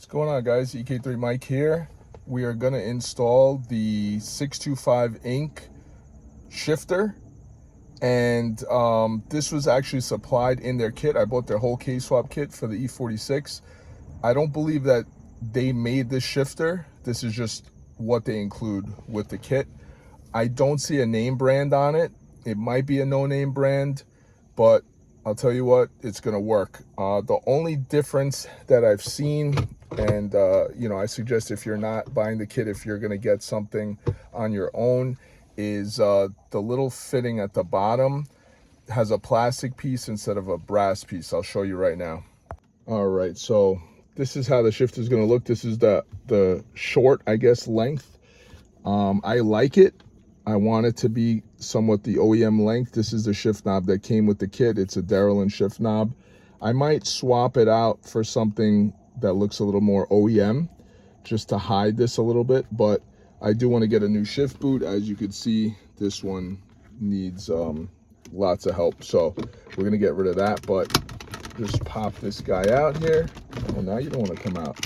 What's going on, guys? EK3 Mike here. We are going to install the 625 Inc. shifter, and this was actually supplied in their kit. I bought their whole Kswap kit for the E46. I don't believe that they made this shifter. This is just what they include with the kit. I don't see a name brand on it. It might be a no-name brand, but I'll tell you what, it's gonna work. The only difference that I've seen, and I suggest if you're not buying the kit, if you're gonna get something on your own, is the little fitting at the bottom has a plastic piece instead of a brass piece. I'll show you right now. All right, so this is how the shifter is gonna look. This is the short, I guess, length. I like it. I want it to be somewhat the OEM length. This is the shift knob that came with the kit. It's a Darrellin shift knob. I might swap it out for something that looks a little more OEM just to hide this a little bit, but I do want to get a new shift boot. As you can see, this one needs lots of help, so we're gonna get rid of that. But just pop this guy out here. Oh, now you don't want to come out.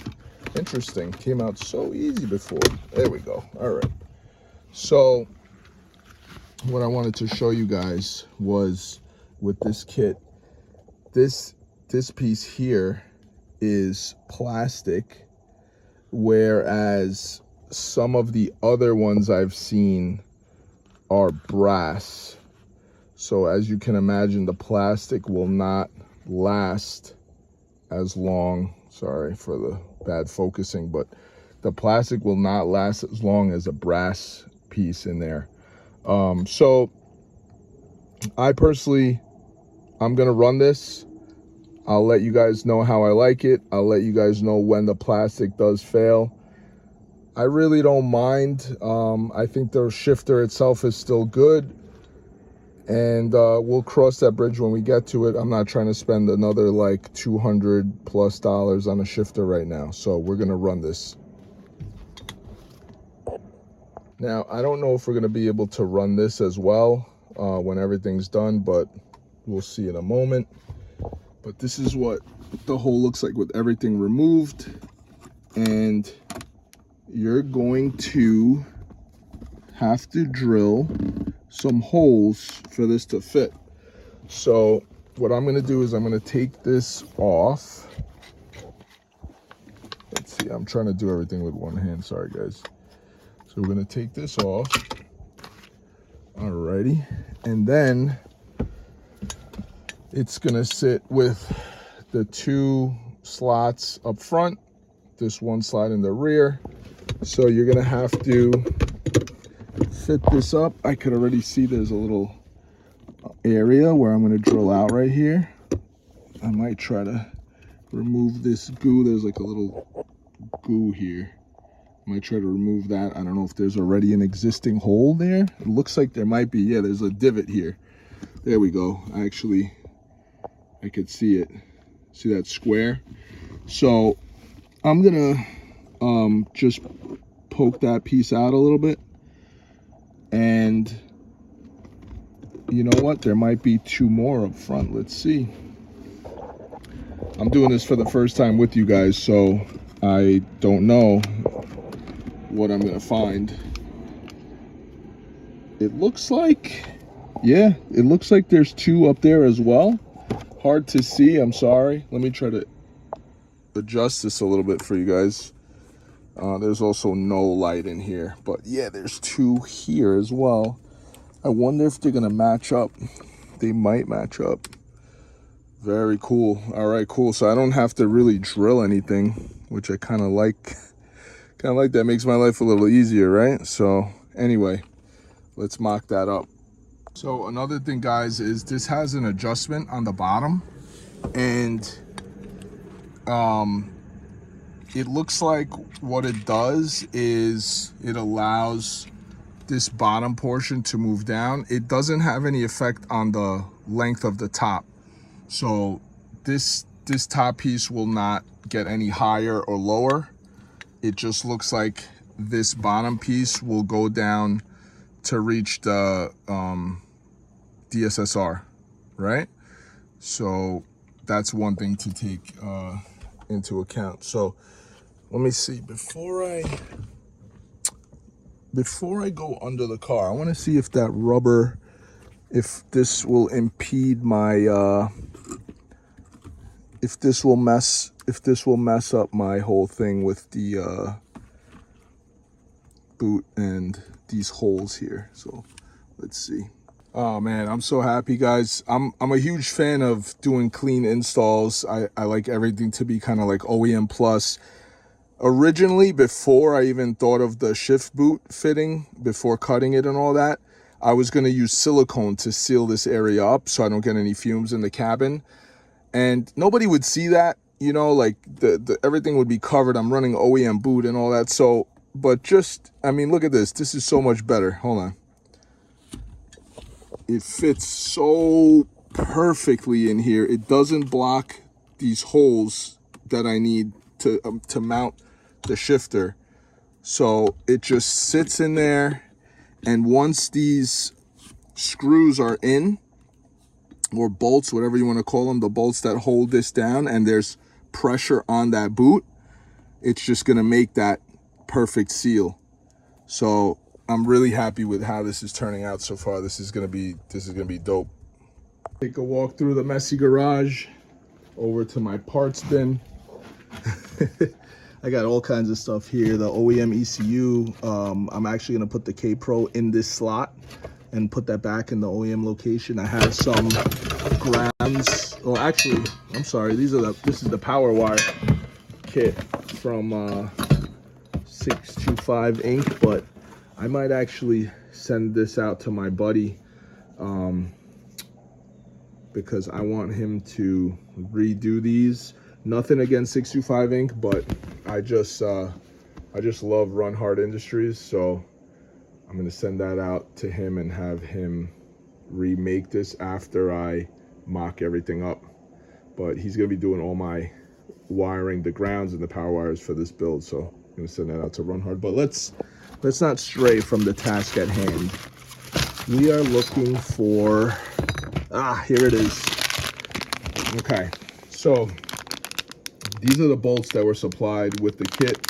Interesting, came out so easy before. There we go. All right, so what I wanted to show you guys was with this kit, this piece here is plastic, whereas some of the other ones I've seen are brass. So as you can imagine, the plastic will not last as long. Sorry for the bad focusing, but the plastic will not last as long as a brass piece in there. So I personally, I'm gonna run this. I'll let you guys know how I like it. I'll let you guys know when the plastic does fail. I really don't mind. I think the shifter itself is still good, and we'll cross that bridge when we get to it. I'm not trying to spend another like $200+ on a shifter right now, so we're gonna run this. Now, I don't know if we're going to be able to run this as well when everything's done, but we'll see in a moment. But this is what the hole looks like with everything removed. And you're going to have to drill some holes for this to fit. So what I'm going to do is I'm going to take this off. Let's see, I'm trying to do everything with one hand. Sorry, guys. So we're gonna take this off, alrighty, and then it's gonna sit with the two slots up front, this one slot in the rear. So you're gonna have to fit this up. I could already see there's a little area where I'm gonna drill out right here. I might try to remove this goo. There's like a little goo here. I might try to remove that. I don't know if there's already an existing hole there. It looks like there might be. Yeah, there's a divot here. There we go. Actually, I could see it. See that square? So I'm gonna just poke that piece out a little bit. And you know what? There might be two more up front. Let's see. I'm doing this for the first time with you guys, so I don't know what I'm gonna find. It looks like, yeah, it looks like there's two up there as well. Hard to see, I'm sorry. Let me try to adjust this a little bit for you guys. There's also no light in here, but yeah, there's two here as well. I wonder if they're gonna match up. They might match up. Very cool. All right, cool. So I don't have to really drill anything, which I kind of like. Kind of like that. Makes my life a little easier, right? So anyway, let's mock that up. So another thing, guys, is this has an adjustment on the bottom, and it looks like what it does is it allows this bottom portion to move down. It doesn't have any effect on the length of the top. So this top piece will not get any higher or lower. It just looks like this bottom piece will go down to reach the DSSR, right? So that's one thing to take into account. So let me see, before I go under the car, I want to see if that rubber, if this will impede my if this will mess up my whole thing with the boot and these holes here. So let's see. Oh man, I'm so happy, guys. I'm a huge fan of doing clean installs. I like everything to be kind of like OEM plus. Originally, before I even thought of the shift boot fitting, before cutting it and all that, I was going to use silicone to seal this area up so I don't get any fumes in the cabin. And nobody would see that, you know, like the everything would be covered. I'm running OEM boot and all that. So, but just, I mean, look at this. This is so much better. Hold on. It fits so perfectly in here. It doesn't block these holes that I need to mount the shifter. So it just sits in there, and once these screws are in, or bolts, whatever you want to call them, the bolts that hold this down, and there's pressure on that boot, it's just going to make that perfect seal. So I'm really happy with how this is turning out so far. This is gonna be dope. Take a walk through the messy garage, over to my parts bin. I got all kinds of stuff here. The OEM ECU. I'm actually gonna put the K Pro in this slot and put that back in the OEM location. I have some grounds. Oh, actually, I'm sorry. This is the power wire kit from 625 Inc. But I might actually send this out to my buddy because I want him to redo these. Nothing against 625 Inc., but I just love Run Hard Industries, so I'm gonna send that out to him and have him remake this after I mock everything up. But he's gonna be doing all my wiring, the grounds and the power wires for this build, so I'm gonna send that out to Run Hard. But let's not stray from the task at hand. We are looking for, here it is. Okay, so these are the bolts that were supplied with the kit.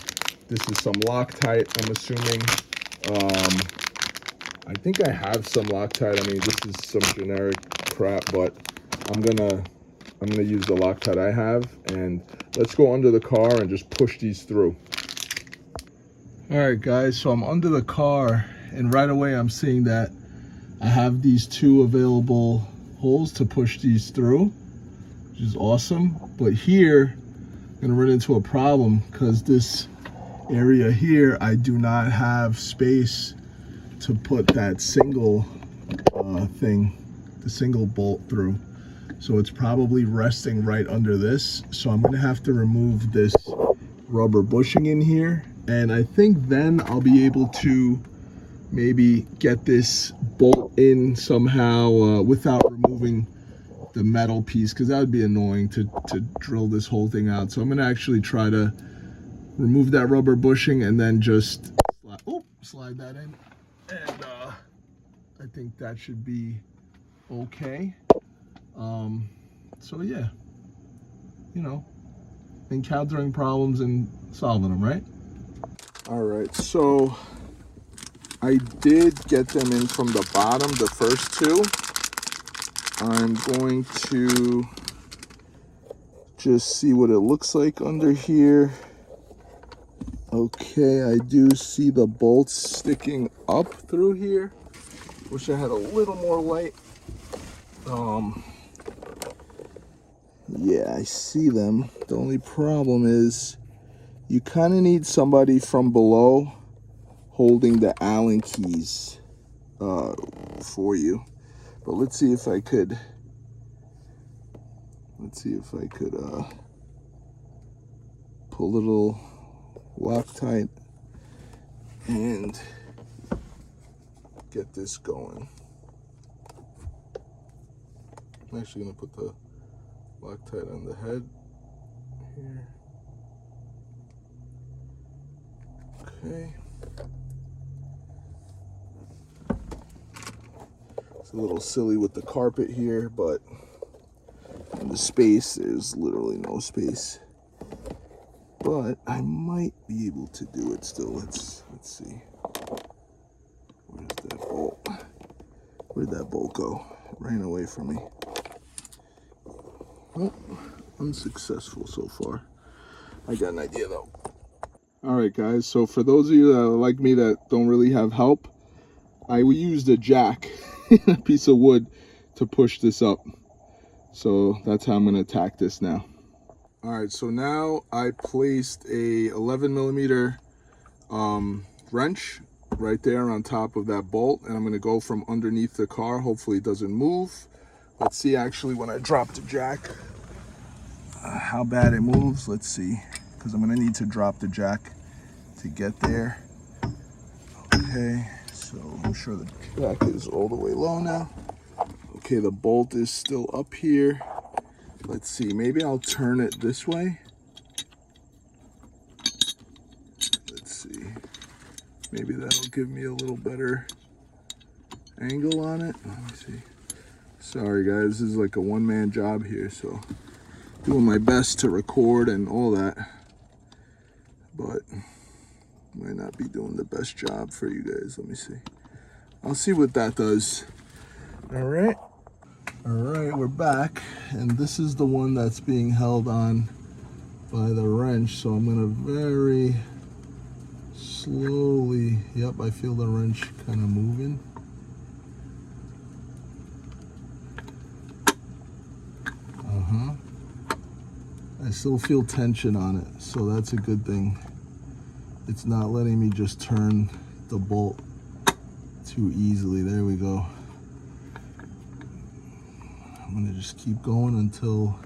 This is some Loctite, I'm assuming. I think I have some Loctite. I mean, this is some generic crap, but I'm gonna use the Loctite I have, and let's go under the car and just push these through. All right, guys, so I'm under the car, and right away I'm seeing that I have these two available holes to push these through, which is awesome. But here, I'm gonna run into a problem because this area here, I do not have space to put that single the single bolt through. So it's probably resting right under this. So I'm gonna have to remove this rubber bushing in here. And I think then I'll be able to maybe get this bolt in somehow without removing the metal piece, because that would be annoying to drill this whole thing out. So I'm gonna actually try to remove that rubber bushing and then just slide that in. And I think that should be okay. So yeah, you know, encountering problems and solving them, right? All right, so I did get them in from the bottom, the first two. I'm going to just see what it looks like under here. Okay, I do see the bolts sticking up through here. Wish I had a little more light. Yeah, I see them. The only problem is you kind of need somebody from below holding the Allen keys for you. But let's see if I could put a little Loctite and get this going. I'm actually gonna put the Loctite on the head here. Okay. It's a little silly with the carpet here, but in the space, there's literally no space. but I might be able to do it still. Let's see. Where's that bolt? Where'd that bolt go? It ran away from me. Well, unsuccessful so far. I got an idea though. All right, guys. So for those of you that are like me that don't really have help, I used a jack, a piece of wood, to push this up. So that's how I'm gonna attack this now. All right. So now I placed a 11 millimeter wrench right there on top of that bolt, and I'm going to go from underneath the car. Hopefully it doesn't move. Let's see actually when I drop the jack how bad it moves. Let's see, because I'm going to need to drop the jack to get there. Okay, so I'm sure the jack is all the way low now. Okay, the bolt is still up here. Let's see, maybe I'll turn it this way. Let's see. Maybe that'll give me a little better angle on it. Let me see. Sorry guys, this is like a one-man job here, so doing my best to record and all that, but might not be doing the best job for you guys. Let me see. I'll see what that does. All right, we're back, and this is the one that's being held on by the wrench, so I'm gonna very slowly, yep, I feel the wrench kind of moving. I still feel tension on it, so that's a good thing. It's not letting me just turn the bolt too easily. There we go. I'm gonna just keep going until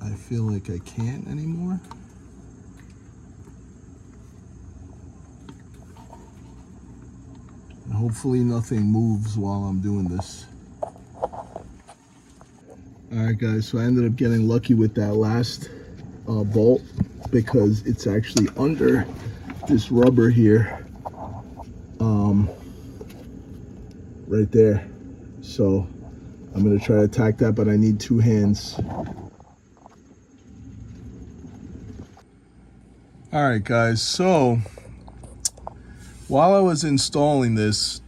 I feel like I can't anymore. And hopefully nothing moves while I'm doing this. Alright guys, so I ended up getting lucky with that last bolt because it's actually under this rubber here, right there. So I'm going to try to attack that, but I need two hands. Alright guys, so while I was installing this,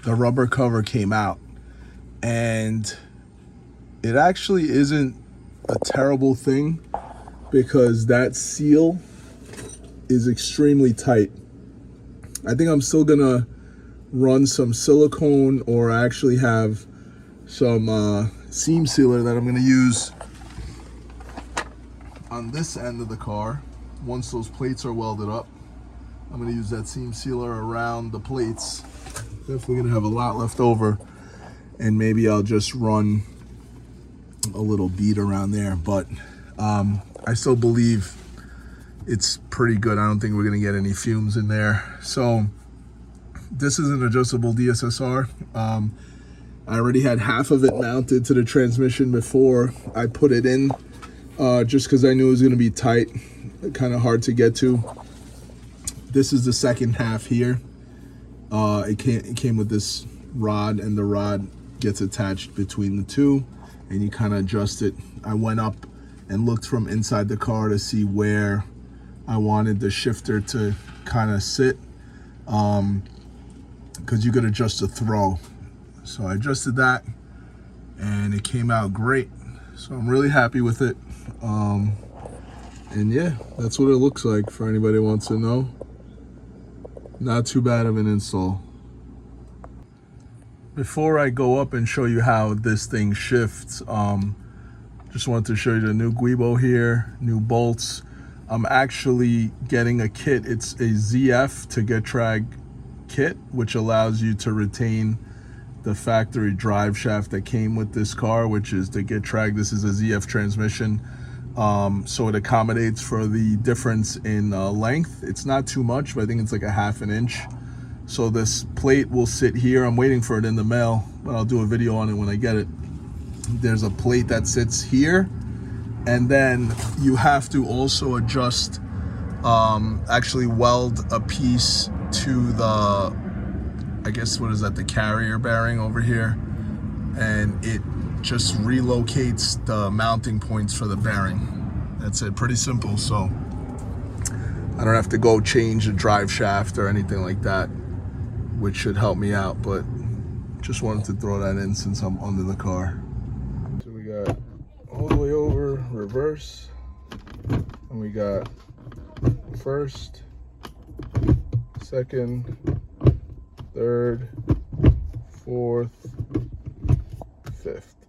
the rubber cover came out, and it actually isn't a terrible thing because that seal is extremely tight. I think I'm still gonna run some silicone, or actually have some seam sealer that I'm gonna use on this end of the car. Once those plates are welded up, I'm gonna use that seam sealer around the plates. Definitely gonna have a lot left over, and maybe I'll just run a little bead around there, but I still believe it's pretty good. I don't think we're gonna get any fumes in there. So this is an adjustable DSSR. I already had half of it mounted to the transmission before I put it in, just because I knew it was gonna be tight, kind of hard to get to. This is the second half here. It came with this rod, and the rod gets attached between the two, and you kind of adjust it. I went up and looked from inside the car to see where I wanted the shifter to kind of sit, because you could adjust the throw. So I adjusted that, and it came out great. So I'm really happy with it. And yeah, that's what it looks like for anybody who wants to know. Not too bad of an install. Before I go up and show you how this thing shifts, just wanted to show you the new Guibo here, new bolts. I'm actually getting a kit. It's a ZF to get drag kit, which allows you to retain the factory drive shaft that came with this car, which is the get drag. This is a ZF transmission, so it accommodates for the difference in length. It's not too much, but I think it's like a ½ inch. So this plate will sit here. I'm waiting for it in the mail, but I'll do a video on it when I get it. There's a plate that sits here, and then you have to also adjust, actually weld a piece to the, I guess, what is that, the carrier bearing over here, and it just relocates the mounting points for the bearing. That's it, pretty simple. So I don't have to go change the drive shaft or anything like that, which should help me out, but just wanted to throw that in since I'm under the car. So we got all the way over, reverse, and we got first, second, third, fourth, fifth.